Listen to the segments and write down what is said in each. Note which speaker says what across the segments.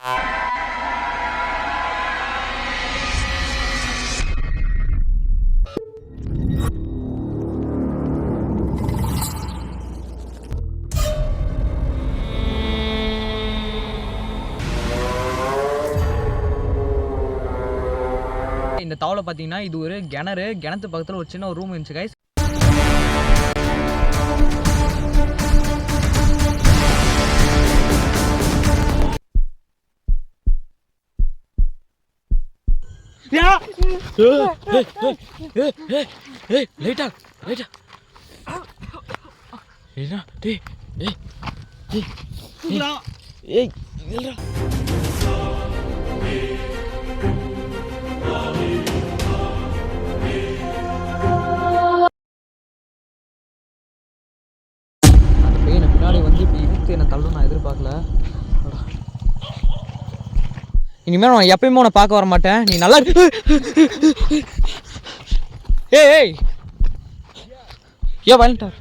Speaker 1: இந்த தவளை பார்த்தீங்கன்னா இது ஒரு கிணத்து பக்கத்தில் ஒரு சின்ன ஒரு ரூம் இருந்துச்சு கைஸ். என்னை தள்ளும் நான் எதிர்பார்க்கல. இனிமேல் நான் எப்பயுமே உன்னை பார்க்க வர மாட்டேன். நீ நல்லா ஏய் ஏன் வாங்கிட்டார்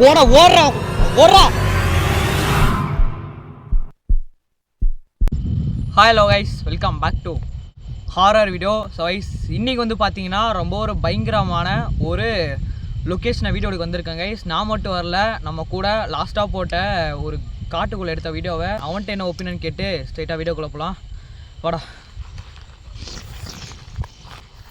Speaker 1: ஓட ஓடுறா ஓடுறா. Hi hello guys, welcome back to horror video. So guys இன்றைக்கி வந்து பார்த்தீங்கன்னா ரொம்ப ஒரு பயங்கரமான ஒரு லொக்கேஷனை வீடியோவுக்கு வந்திருக்கேன் கைஸ். நான் மட்டும் வரல, நம்ம கூட லாஸ்ட்டாக போட்ட ஒரு காட்டுக்குள்ளே எடுத்த வீடியோவை அவன்கிட்ட என்ன ஒப்பீனியன் கேட்டு ஸ்ட்ரைட்டாக வீடியோக்குள்ளே போகலாம் வாடா.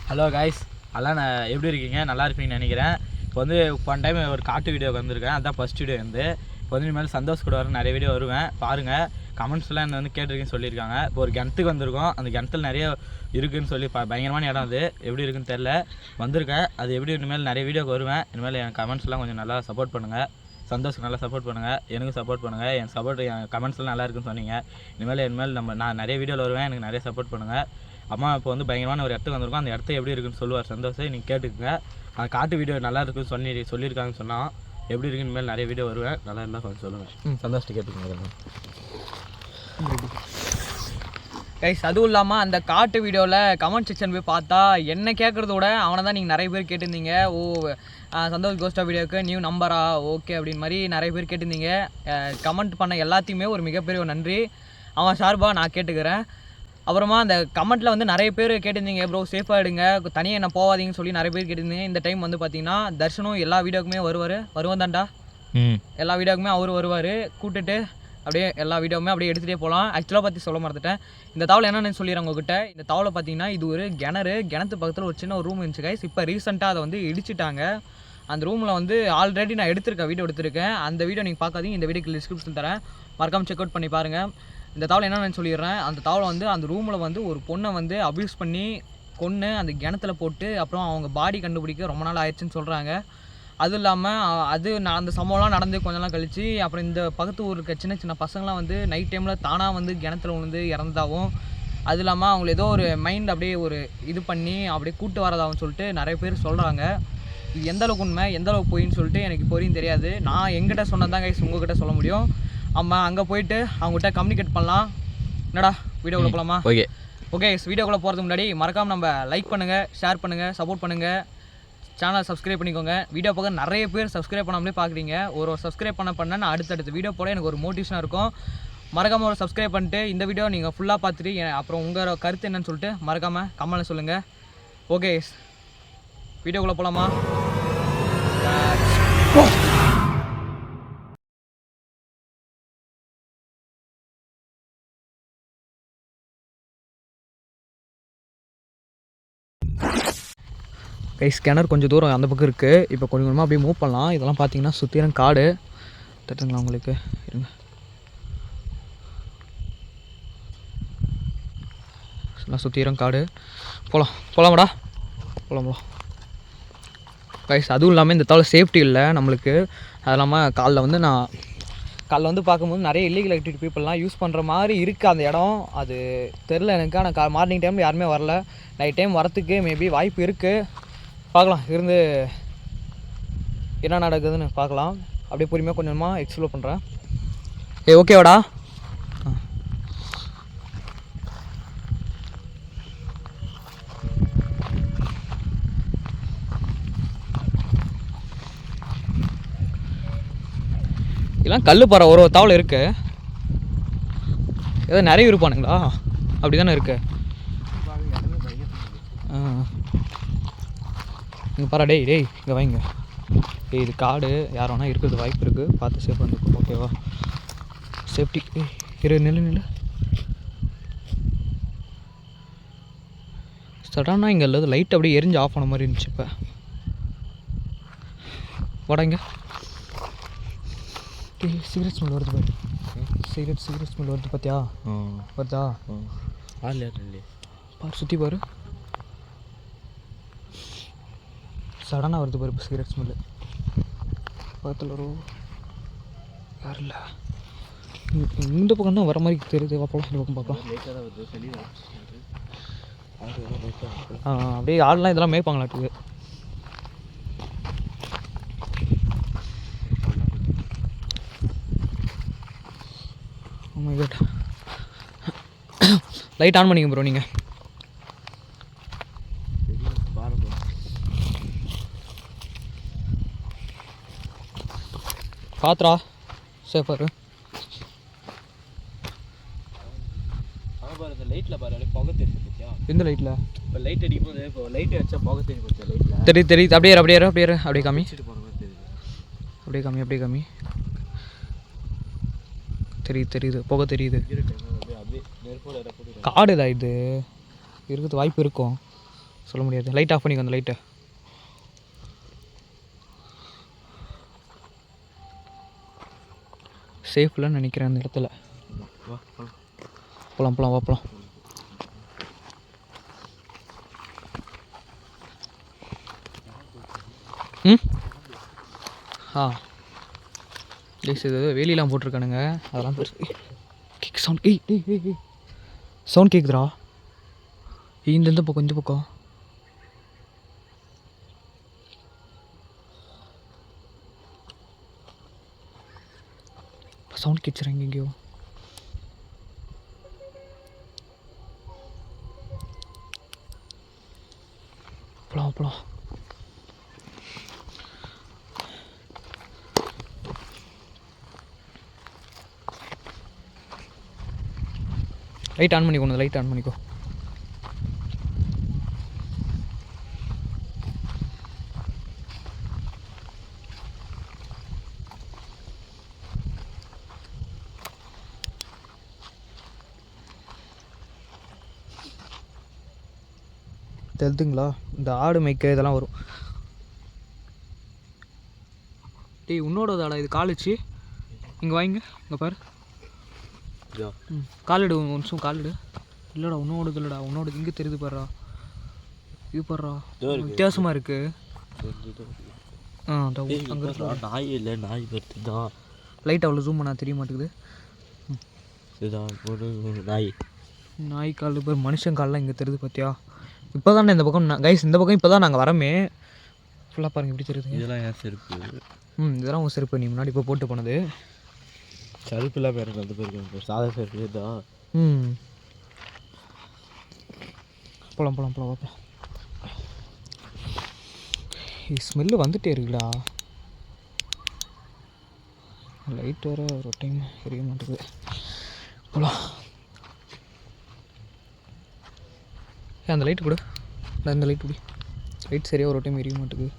Speaker 2: ஹலோ கைஸ், எல்லாம் நான் எப்படி இருக்கீங்க? நல்லா இருப்பீங்கன்னு நினைக்கிறேன். இப்போ வந்து ஒன் டைம் ஒரு காட்டு வீடியோக்கு வந்திருக்கேன். அதுதான் ஃபஸ்ட் வீடியோ வந்து. இப்போ வந்து இனிமேல் சந்தோஷ் கூட வர நிறைய வீடியோ வருவேன் பாருங்கள். கமெண்ட்ஸ்லாம் என்ன வந்து கேட்டிருக்கேன்னு சொல்லியிருக்காங்க. இப்போ ஒரு கிணத்துக்கு வந்திருக்கோம். அந்த கிணத்துல நிறைய இருக்குதுன்னு சொல்லி பயங்கரமான இடம். அது எப்படி இருக்குன்னு தெரில, வந்திருக்கேன். அது எப்படி இனிமேல் நிறைய வீடியோக்கு வருவேன். இனிமேல் என் கமெண்ட்ஸ்லாம் கொஞ்சம் நல்லா சப்போர்ட் பண்ணுங்கள். சந்தோஷம் நல்லா சப்போர்ட் பண்ணுங்கள், எனக்கும் சப்போர்ட் பண்ணுங்கள். என் கமெண்ட்ஸ்லாம் நல்லா இருக்குன்னு சொன்னீங்க. இனிமேல் நான் நிறைய வீடியோவில் வருவேன். எனக்கு நிறைய சப்போர்ட் பண்ணுங்கள். அம்மா இப்போ வந்து பயங்கரமான ஒரு இடத்துக்கு வந்திருக்கோம். அந்த இடத்த எப்படி இருக்குன்னு சொல்லுவார் சந்தோஷம், நீங்கள் கேட்டுக்குங்க. அந்த காட்டு வீடியோ நல்லா இருக்குன்னு சொல்லியிருக்காங்கன்னு சொன்னால் எப்படி இருக்குன்னு இனிமேல் நிறைய வீடியோ வருவேன். நல்லா இருந்தால் கொஞ்சம் சொல்லுவேன். சந்தோஷத்தை கேட்டுக்கோங்க
Speaker 1: கைஸ். அதுவும் இல்லாமல் அந்த காட்டு வீடியோவில் கமெண்ட் செக்ஷன் போய் பார்த்தா என்ன கேட்குறத விட அவனை தான் நீங்கள் நிறைய பேர் கேட்டிருந்தீங்க. ஓ சந்தோஷ் கோஸ்டா வீடியோவுக்கு நியூ நம்பரா ஓகே அப்படின்னு மாதிரி நிறைய பேர் கேட்டிருந்தீங்க. கமெண்ட் பண்ண எல்லாத்தையுமே ஒரு மிகப்பெரிய ஒரு நன்றி. அவன் சார்பாக நான் கேட்டுக்கிறேன். அப்புறமா அந்த கமெண்ட்டில் வந்து நிறைய பேர் கேட்டிருந்தீங்க, ப்ரோ சேஃபாக எடுங்க, தனியாக என்ன போகாதீங்கன்னு சொல்லி நிறைய பேர் கேட்டிருந்தீங்க. இந்த டைம் வந்து பார்த்தீங்கன்னா தர்ஷனும் எல்லா வீடியோக்குமே வருவான்தான்டா. எல்லா வீடியோக்குமே அவர் வருவார். கூப்பிட்டுட்டு அப்படியே எல்லா வீடியோவுமே அப்படியே எடுத்துகிட்டே போகலாம். ஆக்சுவலாக பற்றி சொல்ல மறந்துட்டேன். இந்த தவளை என்னென்னு சொல்லிடுறேன் உங்ககிட்ட. இந்த தவளை பார்த்தீங்கன்னா இது ஒரு கிணத்து பக்கத்தில் ஒரு சின்ன ஒரு ரூம் இருந்துச்சு கைஸ். இப்போ ரீசெண்டாக அதை வந்து இடிச்சிட்டாங்க. அந்த ரூமில் வந்து ஆல்ரெடி நான் வீடியோ எடுத்திருக்கேன். அந்த வீடியோ நீங்கள் பார்க்காதீங்க, இந்த வீடியோக்கு டிஸ்கிரிப்ஷன் தரேன், மறக்காமல் செக் அவுட் பண்ணி பாருங்கள். இந்த தவளை என்னென்னு சொல்லிடுறேன். அந்த தவளை வந்து அந்த ரூமில் வந்து ஒரு பொண்ணை வந்து அப்யூஸ் பண்ணி கொன்று அந்த கிணத்துல போட்டு அப்புறம் அவங்க பாடி கண்டுபிடிக்க ரொம்ப நாள் ஆயிடுச்சுன்னு சொல்கிறாங்க. அதுவும் இல்லாமல் அந்த சம்பவம்லாம் நடந்து கொஞ்ச நாள் கழிச்சு அப்புறம் இந்த பக்கத்து ஊருக்கு சின்ன சின்ன பசங்களாம் வந்து நைட் டைமில் தானாக வந்து கிணத்துல விழுந்து இறந்தாவும், அது இல்லாமல் அவங்கள ஏதோ ஒரு மைண்ட் அப்படியே ஒரு இது பண்ணி அப்படியே கூட்டு வரதாகவும் சொல்லிட்டு நிறைய பேர் சொல்கிறாங்க. இது எந்தளவுக்கு உண்மை எந்தளவுக்கு போயின்னு சொல்லிட்டு எனக்கு இப்போ வரையும் தெரியாது. நான் எங்கிட்ட சொன்னதான் கைஸ் உங்ககிட்ட சொல்ல முடியும். ஆமாம், அங்கே போயிட்டு அவங்ககிட்ட கம்யூனிகேட் பண்ணலாம். என்னடா வீடியோக்குள்ளே போகலாமா? ஓகே வீடியோக்குள்ளே போகிறதுக்கு முன்னாடி மறக்காமல் நம்ம லைக் பண்ணுங்கள், ஷேர் பண்ணுங்கள், சப்போர்ட் பண்ணுங்கள், சேனலை சப்ஸ்கிரைப் பண்ணிக்கோங்க. வீடியோ பார்க்க நிறைய பேர் சப்ஸ்கிரைப் பண்ணாமலே பார்க்குறீங்க. ஒரு சப்ஸ்கிரைப் பண்ண நான் அடுத்தடுத்த வீடியோ போட எனக்கு ஒரு மோட்டிவேஷனாக இருக்கும். மறக்காமல் ஒரு சப்ஸ்கிரைப் பண்ணிட்டு இந்த வீடியோ நீங்கள் ஃபுல்லாக பார்த்துட்டு அப்புறம் உங்கள் கருத்து என்னன்னு சொல்லிட்டு மறக்காமல் கமெண்ட்டில் சொல்லுங்கள். ஓகே வீடியோக்குள்ளே போகலாமா? கைஸ் கிணறு கொஞ்சம் தூரம் அந்த பக்கம் இருக்குது. இப்போ கொஞ்சம் கொஞ்சமாக அப்படியே மூவ் பண்ணலாம். இதெல்லாம் பார்த்தீங்கன்னா சுற்றிலும் காடு தட்டுங்களா உங்களுக்கு இருங்க. எல்லாம் சுற்றிலும் காடு. போகலாமாடா போகலாம். கைஸ் அதுவும் இல்லாமல் இந்த தவிர சேஃப்டி இல்லை நம்மளுக்கு. அது இல்லாமல் காலைல வந்து பார்க்கும்போது நிறைய இல்லீகல் ஆக்டிவிட்டி பீப்புளெலாம் யூஸ் பண்ணுற மாதிரி இருக்குது அந்த இடம். அது தெரில எனக்கு. ஆனால் மார்னிங் டைமில் யாருமே வரல. நைட் டைம் வரத்துக்கு மேபி வாய்ப்பு இருக்குது. பார்க்கலாம், இருந்து என்ன நடக்குதுன்னு பார்க்கலாம். அப்படியே பொறுமையாக கொஞ்சமாக எக்ஸ்ப்ளோர் பண்ணுறேன். ஓகேவாடா? இதெல்லாம் கல் பாறை ஒரு தாவல் இருக்கு. ஏதோ நிறைய இருப்பானுங்களா? அப்படி தானே இருக்கு. இங்கே பாரு டேய் டேய் இங்கே வைங்க. டேய் இது காடு, யார் வேணா இருக்கிறது வாய்ப்பு இருக்குது, பார்த்து சேஃப் வந்துருக்கும். ஓகேவா? சேஃப்டி. இரு நில்லு. சடனாக இங்கே இல்லை லைட் அப்படியே எரிஞ்சு ஆஃப் ஆன மாதிரி இருந்துச்சு. இப்போ வாடாங்க. சிகரெட் ஸ்மெல் வருது பாரு. சிகரெட் ஸ்மெல் வருது பார்த்தியா? வருதா? பாரு சுற்றி பாரு, சடனாக வருது பாரு இப்போ சிகரெட் ஸ்மெல்லு. பக்கத்தில் ஒரு யாரும் இல்லை. இந்த பக்கம் தான் வர மாதிரி தெரியுது. பார்ப்போம் இந்த பக்கம் பார்க்கலாம். அப்படியே ஆடெலாம் இதெல்லாம் மேய்ப்பாங்களாட்டுது. லைட் ஆன் பண்ணிங்க ப்ரோ. நீங்கள் பாத்ரா சேஃபாரு.
Speaker 2: லைட்டில் பாரு புகை தெரியுது பார்த்தியா?
Speaker 1: எந்த லைட்டில்?
Speaker 2: இப்போ லைட் அடிக்கும் போது இப்போ லைட் அடிச்சா புகை தெரியும் பார்த்தியா? லைட்டில்
Speaker 1: தெரியுது. அப்படியே காமி. அப்படியே காமி. தெரியுது புகை தெரியுது. காடுதா இது? இருக்கிறது வாய்ப்பு இருக்கும், சொல்ல முடியாது. லைட் ஆஃப் பண்ணிக்கோ. அந்த லைட்டை சேஃப்லன்னு நினைக்கிறேன் அந்த இடத்துல. போகலாம். இது வேலியெலாம் போட்டிருக்கானுங்க, அதெல்லாம் பெருசு. சவுண்ட் கேட்குதுடா. இந்த பக்கம் சவுண்ட் கேட்குறாங்க எங்கேயோ. போலாம். லைட் ஆன் பண்ணிக்கோ. தெரிதுங்களா? இந்த ஆடு மேய்க்க இதெல்லாம் வரும். டேய் உன்னோட தாடா இது காலிச்சு. இங்கே வாங்க, இங்கே பாரு. காலிடு ஒரு நிமிஷம். காலிடு இல்லைடா, உன்னோடது இல்லைடா. உன்னோடது இங்கே தெரியுது பாருடா. இது பாருடா, வித்தியாசமாக இருக்கு. அங்கே
Speaker 2: நாய் இல்லை, நாய் வருது தான்.
Speaker 1: லைட் அவ்வளோ ஜூம் பண்ணால் தெரிய மாட்டேங்குது. நாய் கால் பேர், மனுஷன் கால்லாம் இங்கே தெரியுது பார்த்தியா? இப்போ தானே இந்த பக்கம் கைஸ், இந்த பக்கம் இப்போ தான் நாங்கள் வரமே. ஃபுல்லாக பாருங்கள் எப்படி தெரியுது.
Speaker 2: இதெல்லாம் என் செருப்பு.
Speaker 1: இதெல்லாம் உங்கள் செருப்பு, நீ முன்னாடி இப்போ போட்டு போனது.
Speaker 2: செருப்புலாம் பேர் அந்த பேருக்கு சாதா செருப்பு தான்.
Speaker 1: போகலாம். ஸ்மெல்லு வந்துட்டே இருக்குடா. லைட் வேறு ஒரு டைம் எரிய மாட்டேங்குது. போகலாம். அந்த லைட்டு கூட, இந்த லைட் கூட லைட் சரியாக ஒரு டைம் எரிய மாட்டேங்குது.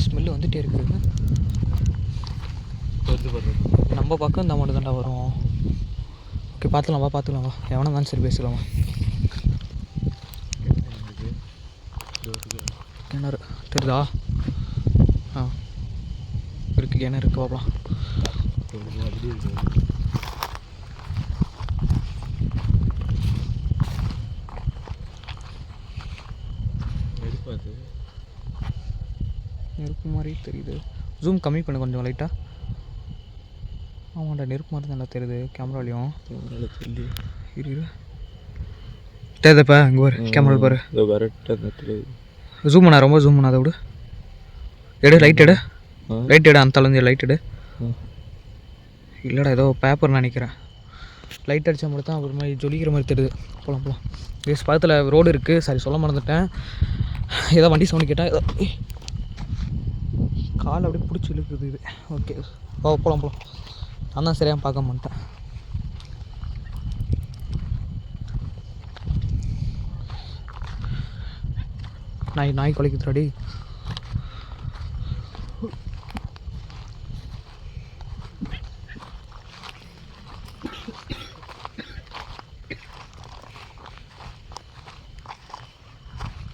Speaker 1: ஸ்மெல்லு வந்துகிட்டே இருக்குது. நம்ம பக்கம் இந்த மட்டும் தான்டா வரும். ஓகே பார்த்துக்கலாம் வா. எவனா தான் சரி பேசலாமா? கிணறு தெரியுதா? இருக்கு, கிணறு இருக்கு. பார்க்கலாம். நெருப்பு மாதிரி தெரியுது. ஜூம் கம்மி பண்ணு கொஞ்சம் லைட்டாக. ஆமாண்டா, நெருப்பு மாதிரி நல்லா தெரியுது கேமராலையும். இரு தெரியுதுப்பா. இங்கே பாரு, கேமரா பாரு. ஜூம் பண்ணா, ரொம்ப ஜூம் பண்ணாத விடு. லைட் எடு அந்த தலைஞ்ச லைட் எடு. இல்லைடா, ஏதோ பேப்பர் நினைக்கிறேன். லைட் அடித்தா மட்டும் தான் ஒரு மாதிரி ஜொலிக்கிற மாதிரி தெரியுது. போகலாம். பக்கத்தில் ரோடு இருக்குது. சரி சொல்ல மறந்துட்டேன். ஏதோ வண்டி சவுண்டு கேட்டால் ஏதோ கால் அப்படியே பிடிச்சி இழுக்குது இது. ஓகே போகலாம் நான் தான் சரியாக பார்க்க மாட்டேன். நாய் குலைக்குதுடி.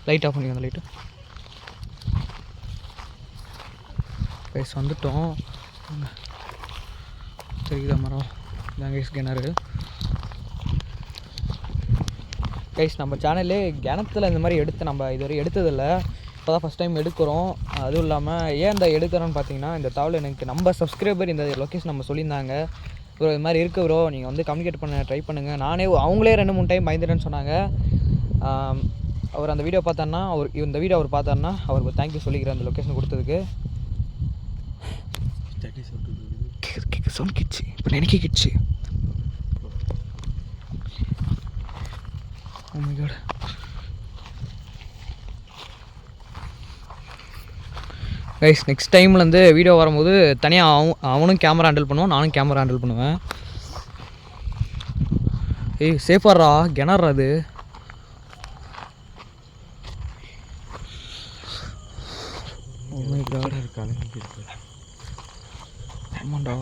Speaker 1: லைட் ஆஃப் பண்ணி அந்த லைட்டு கைஸ் வந்துட்டோம். தெரியுதா மரம்? இதான் கைஸ் கிணறு. கைஸ் நம்ம சேனல்லே கிணத்துல இந்த மாதிரி எடுத்து நம்ம இதுவரை எடுத்ததில்லை, இப்போ தான் ஃபஸ்ட் டைம் எடுக்கிறோம். அதுவும் இல்லாமல் ஏன் இந்த எடுக்கிறோன்னு பார்த்தீங்கன்னா, இந்த தகவல் எனக்கு நம்ம சப்ஸ்கிரைபர் இந்த லொக்கேஷன் நம்ம சொல்லியிருந்தாங்க, ப்ரோ இது மாதிரி இருக்குது ப்ரோ, நீங்கள் வந்து கம்யூனிகேட் பண்ண ட்ரை பண்ணுங்கள். நானே அவங்களே 2-3 டைம் பயந்துட்டேன்னு சொன்னாங்க. அவர் அந்த வீடியோ பார்த்தாருன்னா, இந்த வீடியோ அவர் பார்த்தாருன்னா அவருக்கு தேங்க்யூ சொல்லிக்கிறேன் அந்த லொக்கேஷன் கொடுத்ததுக்கு. சவுண்ட் கிட்ச்சு இப்போ நினைக்க கிட்ச்சு. Oh my god. Guys next டைம்லேருந்து வீடியோ வரும்போது தனியாக அவனும் கேமரா ஹேண்டில் பண்ணுவான், நானும் கேமரா ஹேண்டில் பண்ணுவேன். ஏய் சேஃபாரா கிணறு அது. Oh my god. ஆமாண்டா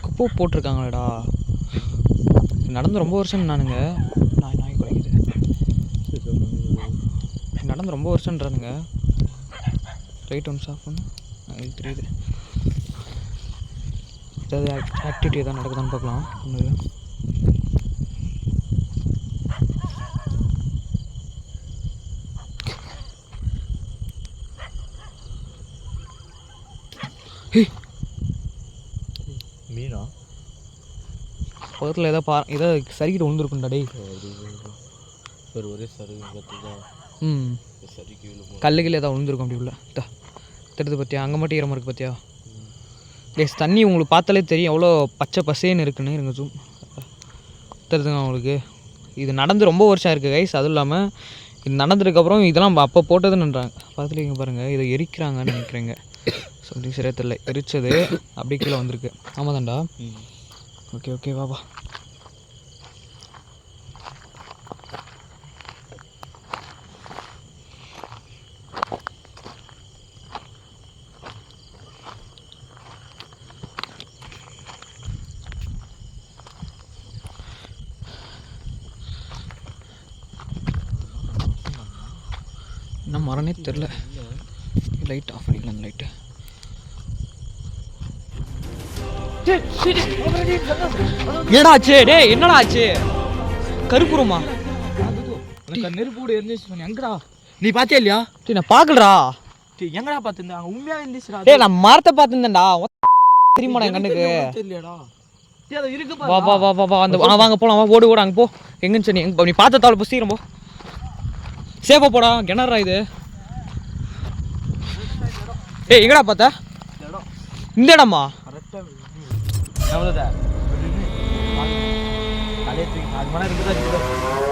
Speaker 1: குப்பை போட்டிருக்காங்களேடா. நடந்து ரொம்ப வருஷம் நானுங்க. நாய் குறைக்குது. நடந்து ரொம்ப வருஷன்றானுங்க. ரைட் ஒன்ஸ் ஆஃப் பண்ணு. அது தெரியுது. ஏதாவது ஆக்டிவிட்டி எதாவது நடக்குதான்னு பார்க்கலாம். ஒன்று
Speaker 2: மீனா
Speaker 1: பக்கத்தில் ஏதாவது சரிக்கிட்டு விழுந்துருக்குண்டா டேய்.
Speaker 2: ஒரே சரி
Speaker 1: கல்லுகள் ஏதாவது விழுந்துருக்கும் அப்படி உள்ள தெரியுது பார்த்தியா? அங்கே மட்டும் ஈரமாக இருக்குது பார்த்தியா? கேஸ் தண்ணி உங்களுக்கு பார்த்தாலே தெரியும் எவ்வளோ பச்சை பசேன்னு இருக்குன்னு. இருங்க ஜூம் தெரியுதுங்க உங்களுக்கு. இது நடந்து ரொம்ப வருஷம் இருக்குது கைஸ். அதுவும் இல்லாமல் இது நடந்ததுக்கப்புறம் இதெல்லாம் அப்போ போட்டதுன்னுன்றாங்க. பார்த்துலிங்க பாருங்கள், இதை எரிக்கிறாங்கன்னு நினைக்கிறேங்க. சொல்லி சரியா தெரியல. எரிச்சது அப்படி கீழே வந்திருக்கு. ஆமாம் தான்டா. ஓகே வாப்பா. என்ன மரனே தெரில. லைட் ஆஃப் பண்ணிக்கலாம் அந்த லைட்டு. என்னடா ஆச்சு டேய்? என்னடா ஆச்சு? கருப்புறமா
Speaker 2: நெருப்பு இருந்துச்சு. எங்கடா
Speaker 1: நீ பாத்தியா இல்லையா? டேய் நான் பார்க்கலடா.
Speaker 2: டேய் எங்கடா பார்த்திருந்தா? அங்க உண்மையா இருந்துச்சுடா.
Speaker 1: டேய் நான் மரத்தை பார்த்திருந்தேன்டா. தெரியுமாடா என் கண்ணுக்கு?
Speaker 2: தெரியலடா. டேய் அது இருக்கு
Speaker 1: பாரு. வா அந்த வாங்க போலாம். வா ஓடு அங்க போ. எங்கன்னு நீ பார்த்த தாள் போ. சீக்கிரம் போ. சேஃபா போடா. கிணறா இது. ஏய் எங்கடா பார்த்த? இந்த இடமா?
Speaker 2: எவ்வளோதான்? அது மணி இருக்குதா?